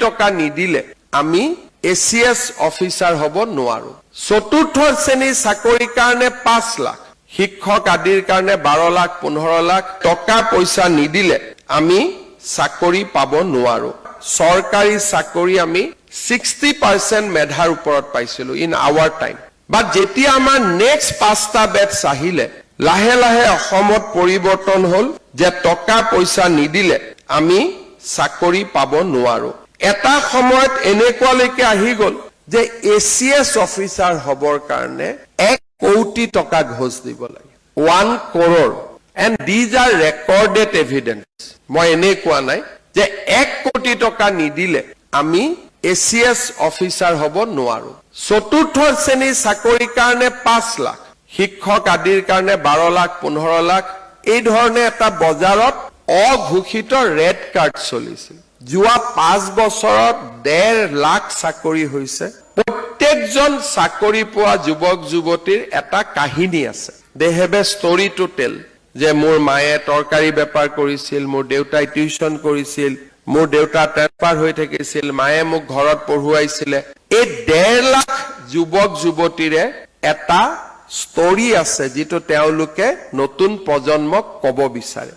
টকা নিদিলে আমি ACS অফিচাৰ হ'ব নোৱাৰো চতুৰ্থ শ্ৰেণীৰ চাকৰিৰ কাৰণে 5 লাখ শিক্ষক আদিৰ কাৰণে 12 লাখ 15 লাখ টকা পইচা নিদিলে আমি চাকৰি পাব নোৱাৰো চৰকাৰী চাকৰি আমি 60% মেধাৰ ওপৰত পাইছিলো ইন আৱাৰ টাইম বাট যেতিয়া আমাৰ নেক্সট 5টা বেটছ আহিলে লাহে লাহে অসমত পৰিৱৰ্তন হল যে টকা পইচা নিদিলে আমি চাকৰি পাব নোৱাৰো এটা সময়ত এনেকুৱালৈকে আহি গল যে ACS অফিচাৰ হবৰ কাৰণে 1 কোটি টকা ঘোষ দিব লাগে 1 crore and these are recorded evidence মই এনে কোৱা নাই যে 1 কোটি টকা নিদিলে আমি ACS অফিচাৰ হ'ব নোৱাৰো চতুৰ্থ শ্ৰেণীৰ চাকৰিৰ কাৰণে 5 লাখ শিক্ষক আদিৰ কাৰণে 12 লাখ 15 লাখ এই ধৰণে এটা বজাৰত অঘোষিত ৰেড কাৰ্ড চলিছিল যোৱা 5 বছৰত 1.5 লাখ চাকৰি হৈছে প্ৰত্যেকজন চাকৰি পোৱা যুৱক যুৱতীৰ এটা কাহিনী আছে they have a story to tell যে মোৰ মায়ে তৰকাৰী বেপাৰ কৰিছিল মোৰ দেউতাই টিউচন কৰিছিল মোৰ দেউতা ট্ৰান্সফাৰ হৈ থাকিছিল মায়ে মোক ঘৰত পঢ়ুৱাইছিল এই 1.5 লাখ যুৱক যুৱতীৰে এটা ষ্টৰী আছে যেটো তেওঁলোকে নতুন প্ৰজন্মক ক'ব বিচাৰে